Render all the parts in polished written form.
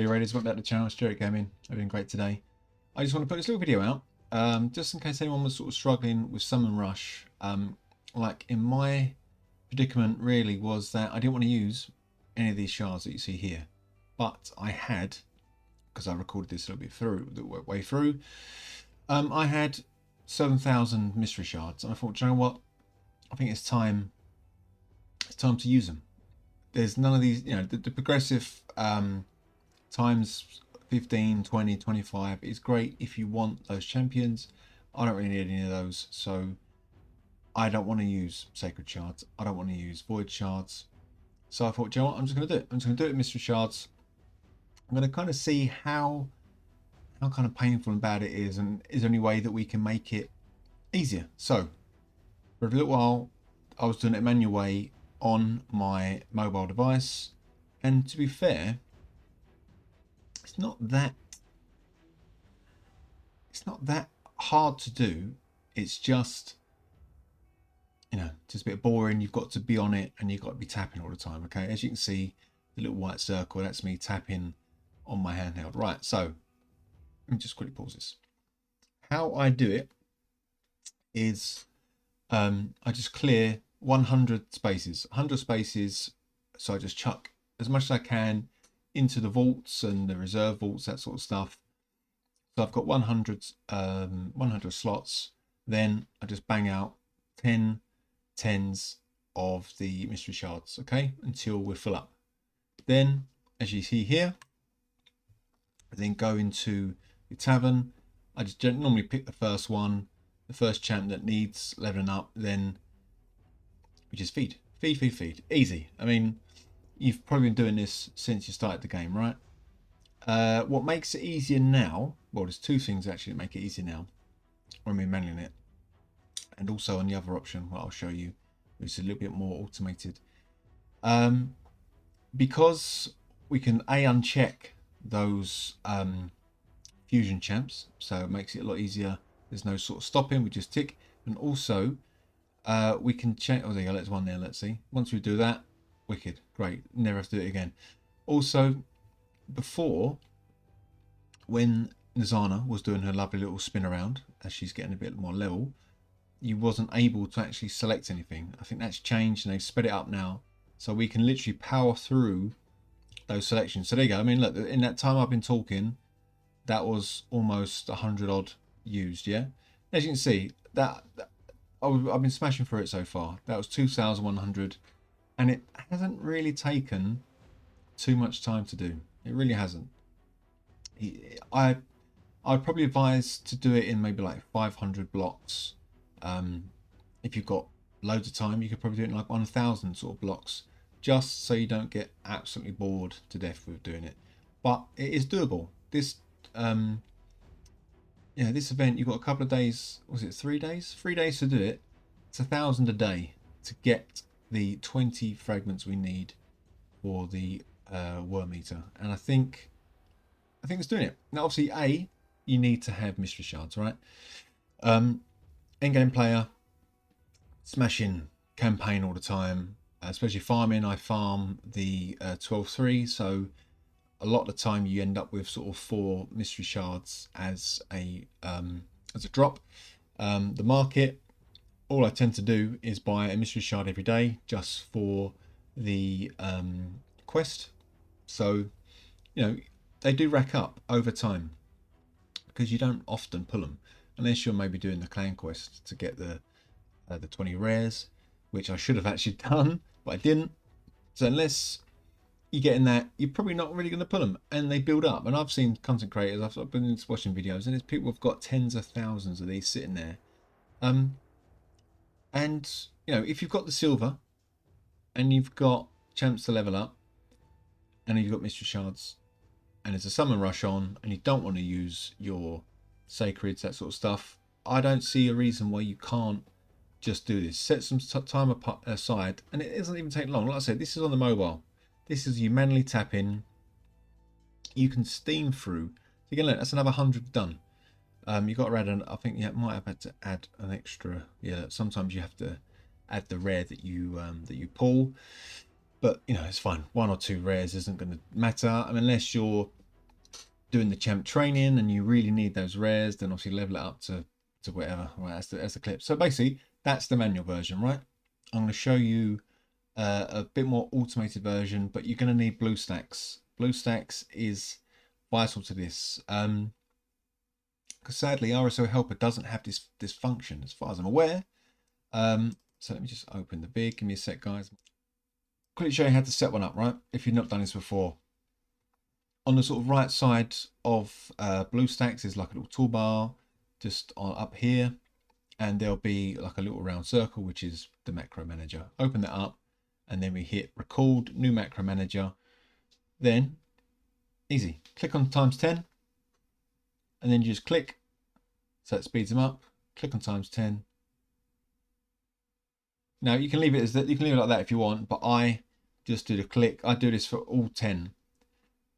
Hey Raiders, welcome back to the channel. Stuart Gaming. I'm doing great today. I just want to put this little video out, just in case anyone was sort of struggling with Summon Rush. Like in my predicament really was that I didn't want to use any of these shards that you see here, but I had, because I recorded this a little bit through the way through, I had 7,000 mystery shards, and I thought, do you know what? I think it's time. It's time to use them. There's none of these, you know, the progressive times 15, 20, 25 is great if you want those champions. I don't really need any of those, so I don't want to use sacred shards. I don't want to use void shards. So I thought, do you know what? I'm just going to do it. I'm just going to do it with mystery shards. I'm going to kind of see how kind of painful and bad it is, and is there any way that we can make it easier. So for a little while I was doing it manual way on my mobile device, and to be fair, it's not that hard to do. It's just, you know, just a bit boring. You've got to be on it and you've got to be tapping all the time. Okay, as you can see, the little white circle, that's me tapping on my handheld. Right, so let me just quickly pause this. How I do it is I just clear 100 spaces, 100 spaces. So I just chuck as much as I can into the vaults and the reserve vaults, that sort of stuff. So I've got 100 slots. Then I just bang out 10 tens of the mystery shards, okay, until we're full up. Then, as you see here, I then go into the tavern. I just normally pick the first one, the first champ that needs leveling up. Then we just feed. Easy. I mean, you've probably been doing this since you started the game, right? What makes it easier now, well, there's two things actually that make it easier now when we're manually it, and also on the other option, what I'll show you, which is a little bit more automated. Because we can uncheck those fusion champs, so it makes it a lot easier. There's no sort of stopping, we just tick. And also we can change, oh there you go, there's one there, let's see. Once we do that, wicked, great, never have to do it again. Also, before, when Nizana was doing her lovely little spin around as she's getting a bit more level, you wasn't able to actually select anything. I think that's changed and they've sped it up now, so we can literally power through those selections. So there you go. I mean, look, in that time I've been talking, that was almost 100 odd used. Yeah, as you can see, that I've been smashing through it so far. That was 2,100, and it hasn't really taken too much time to do. It really hasn't. I'd probably advise to do it in maybe like 500 blocks. If you've got loads of time, you could probably do it in like 1,000 sort of blocks, just so you don't get absolutely bored to death with doing it. But it is doable. This this event, you've got a couple of days. Was it 3 days? 3 days to do it. It's 1,000 a day to get the 20 fragments we need for the Wrymeater, and I think it's doing it. Now obviously you need to have mystery shards, right? Endgame player, smashing campaign all the time, especially farming. I farm the 12-3, so a lot of the time you end up with sort of 4 mystery shards as a drop. The market, all I tend to do is buy a mystery shard every day just for the quest. So, you know, they do rack up over time because you don't often pull them unless you're maybe doing the clan quest to get the 20 rares, which I should have actually done, but I didn't. So unless you get in that, you're probably not really going to pull them, and they build up. And I've seen content creators, I've been watching videos, and there's people who've got tens of thousands of these sitting there. And you know, if you've got the silver and you've got champs to level up and you've got mystery shards and there's a summon rush on and you don't want to use your sacreds, that sort of stuff, I don't see a reason why you can't just do this. Set some time aside, and it doesn't even take long. Like I said, this is on the mobile. This is you manually tap in. You can steam through. Again, look, that's another 100 done. You've got to add I think you might have had to add an extra. Yeah, sometimes you have to add the rare that you pull, but you know, it's fine. 1 or 2 rares isn't going to matter. I mean, unless you're doing the champ training and you really need those rares, then obviously level it up to whatever. Right, that's the clip. So basically, that's the manual version, right? I'm going to show you a bit more automated version, but you're going to need BlueStacks. BlueStacks is vital to this. Because sadly, RSO Helper doesn't have this function, as far as I'm aware. So let me just open the vid. Give me a sec, guys. Quickly show you how to set one up, right? If you've not done this before. On the sort of right side of BlueStacks is like a little toolbar, just up here, and there'll be like a little round circle, which is the macro manager. Open that up, and then we hit record new macro manager. Then easy, click on ×10, and then you just click, so it speeds them up. Click on ×10. Now you can leave it as that. You can leave it like that if you want, but I just do the click. I do this for all 10,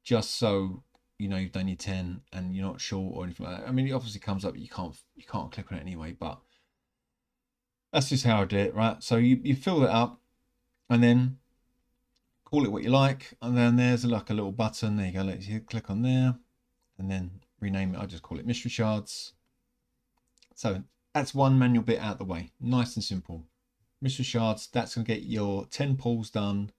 just so you know you've done your 10 and you're not short or anything like that. I mean, it obviously comes up, but you can't click on it anyway. But that's just how I do it, right? So you fill that up, and then call it what you like, and then there's like a little button. There you go. Let's click on there, and then rename it. I just call it Mystery Shards. So that's one manual bit out of the way. Nice and simple. Mystery Shards, that's going to get your 10 pulls done.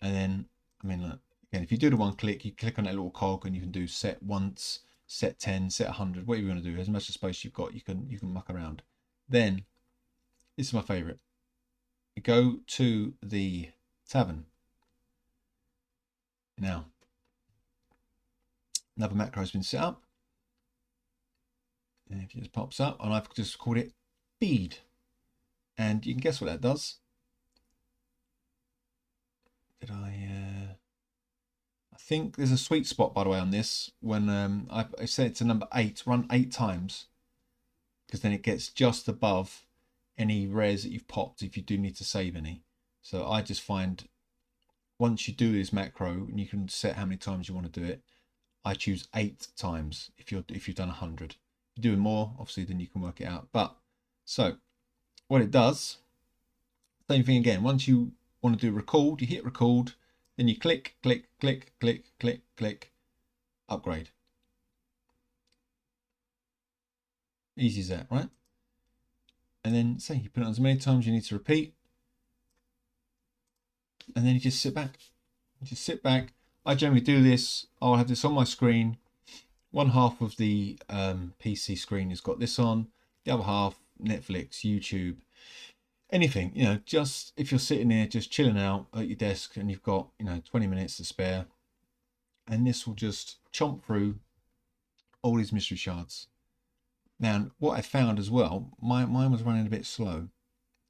And then, I mean, look, again, if you do the one click, you click on that little cog and you can do set once, set 10, set 100, whatever you want to do. As much space you've got, you can muck around. Then, this is my favorite. You go to the tavern. Now, another macro has been set up. And if it just pops up, and I've just called it feed. And you can guess what that does. Did I think there's a sweet spot, by the way, on this. When I set it to number 8, run 8 times, because then it gets just above any rares that you've popped if you do need to save any. So I just find once you do this macro, and you can set how many times you want to do it, I choose 8 times if you've done 100. If you're doing more, obviously, then you can work it out. But so what it does, same thing again. Once you want to do record, you hit record, then you click, click, click, click, click, click, upgrade. Easy as that, right? And then say you put it on as many times you need to repeat, and then you just sit back. You just sit back. I generally do this. I'll have this on my screen. One half of the PC screen has got this on. The other half, Netflix, YouTube, anything, you know, just if you're sitting there just chilling out at your desk and you've got, you know, 20 minutes to spare, and this will just chomp through all these mystery shards. Now, what I found as well, mine was running a bit slow.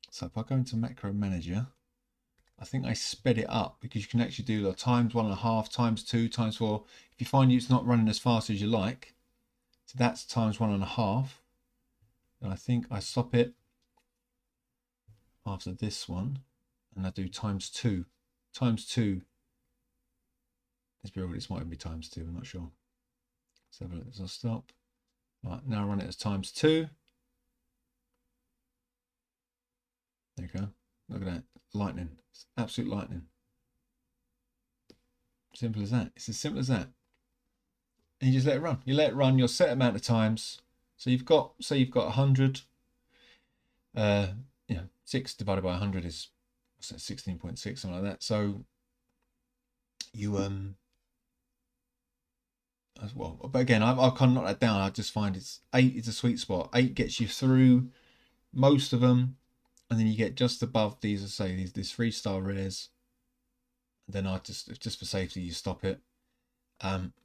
So if I go into macro manager, I think I sped it up, because you can actually do the ×1.5, ×2, ×4. If you find it's not running as fast as you like, so that's ×1.5. And I think I stop it after this one, and I do ×2. ×2. Let's be real, this might even be ×2, I'm not sure. Let's have a look as I stop. Right, now I run it as ×2. There you go. Look at that. Lightning. It's absolute lightning. Simple as that. It's as simple as that. And you just let it run. You let it run your set amount of times. So you've got, say you've got 100. You know, 6 divided by 100 is, what's that, 16.6, something like that. So you as well. But again, I can't knock that down. I just find it's 8 is a sweet spot. 8 gets you through most of them, and then you get just above these. I say these 3-star rares. Then I just for safety, you stop it.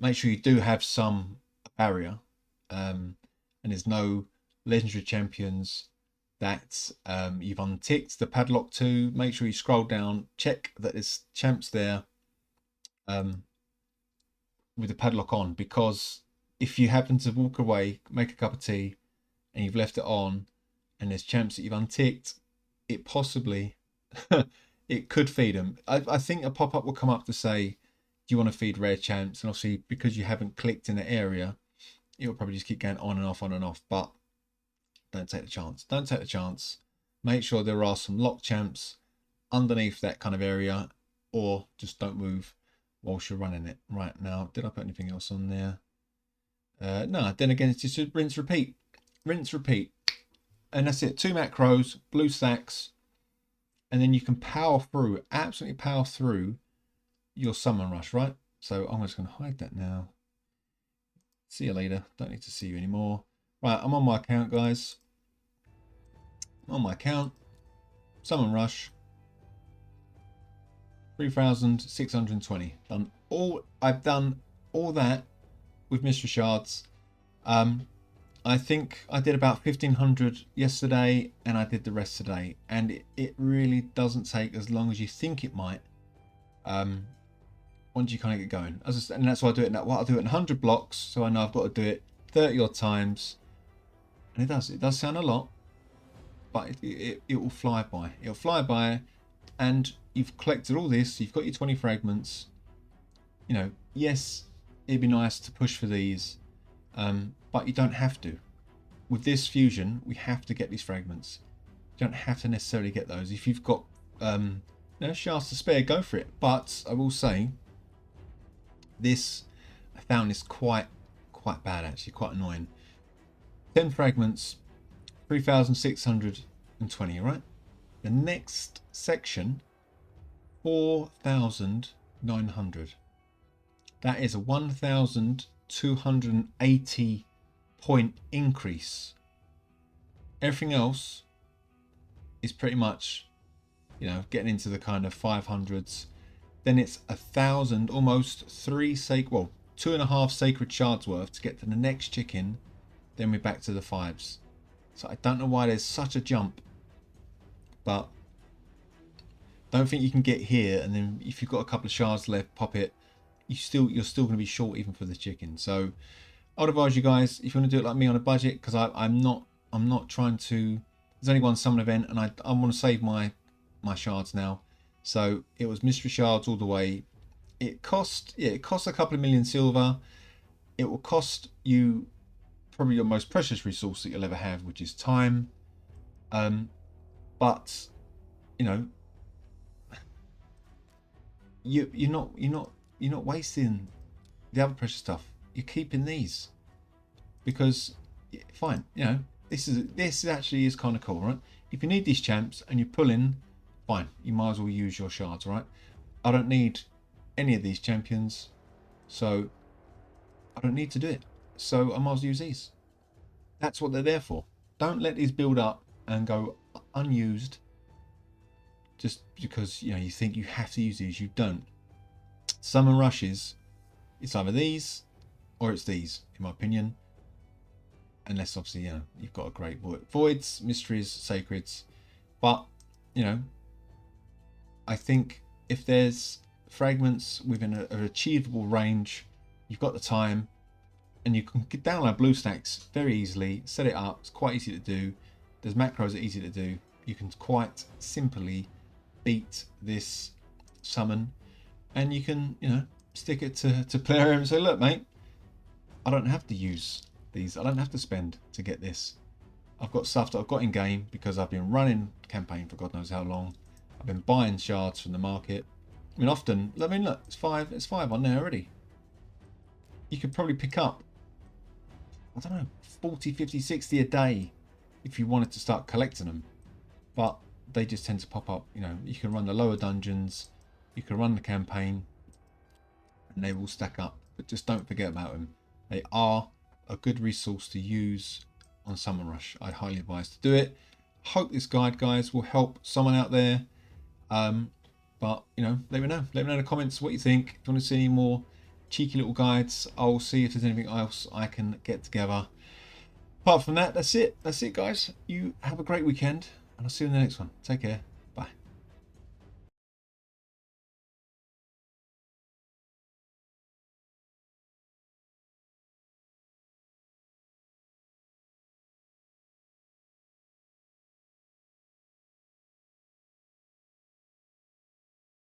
Make sure you do have some barrier, and there's no legendary champions that you've unticked the padlock to. Make sure you scroll down, check that there's champs there with the padlock on, because if you happen to walk away, make a cup of tea, and you've left it on, and there's champs that you've unticked, it possibly it could feed them. I think a pop-up will come up to say, do you want to feed rare champs? And obviously, because you haven't clicked in the area, it will probably just keep going on and off, on and off. But don't take the chance. Don't take the chance. Make sure there are some locked champs underneath that kind of area, or just don't move. whilst you're running it. Right, now, did I put anything else on there? No, then again, it's just rinse, repeat. Rinse, repeat. And that's it. 2 macros, blue stacks, and then you can power through, absolutely power through your summon rush, right? So I'm just going to hide that now. See you later. Don't need to see you anymore. Right, I'm on my account, guys. I'm on my account. Summon rush. 3,620. I've done all that with Mystery Shards. I think I did about 1,500 yesterday, and I did the rest today. And it really doesn't take as long as you think it might. Once you kind of get going, and that's why I do it now. Well, I'll do it in 100 blocks, so I know I've got to do it 30 odd times, and it does sound a lot, but it will fly by. It'll fly by, and you've collected all this. You've got your 20 fragments. You know, yes, it'd be nice to push for these, but you don't have to. With this fusion, we have to get these fragments. You don't have to necessarily get those. If you've got shards to spare, go for it. But I will say, this I found this quite bad, actually, quite annoying. 10 fragments, 3,620, right? The next section, 4,900. That is a 1,280 point increase. Everything else is pretty much, you know, getting into the kind of 500s. Then it's 1,000, almost 2.5 sacred shards worth to get to the next chicken. Then we're back to the 5s. So I don't know why there's such a jump, but don't think you can get here, and then if you've got a couple of shards left, pop it. You're still going to be short even for the chicken. So I'd advise you guys, if you want to do it like me on a budget, because I'm not trying to. There's only one summon event, and I want to save my shards now. So it was Mystery Shards all the way. It cost a couple of million silver. It will cost you probably your most precious resource that you'll ever have, which is time. But you know, you're not wasting the other precious stuff. You're keeping these because fine. You know, this actually is kind of cool, right? If you need these champs and you're pulling, fine, you might as well use your shards, right? I don't need any of these champions, so I don't need to do it. So I might as well use these. That's what they're there for. Don't let these build up and go unused just because, you know, you think you have to use these. You don't. Summon rushes, it's either these or it's these, in my opinion. Unless obviously, you know, you've got a great voids, mysteries, sacreds. But, you know, I think if there's fragments within an achievable range, you've got the time, and you can download BlueStacks very easily, set it up. It's quite easy to do. There's macros that are easy to do. You can quite simply beat this summon, and you can, you know, stick it to Plarium and say, look, mate, I don't have to use these. I don't have to spend to get this. I've got stuff that I've got in game because I've been running campaign for God knows how long. I've been buying shards from the market. I mean, often, I mean, look, it's five on there already. You could probably pick up, I don't know, 40, 50, 60 a day if you wanted to start collecting them. But they just tend to pop up. You know, you can run the lower dungeons, you can run the campaign, and they will stack up. But just don't forget about them. They are a good resource to use on Summon Rush. I highly advise to do it. Hope this guide, guys, will help someone out there. But, you know, let me know. Let me know in the comments what you think. If you want to see any more cheeky little guides, I'll see if there's anything else I can get together. Apart from that, that's it. That's it, guys. You have a great weekend, and I'll see you in the next one. Take care.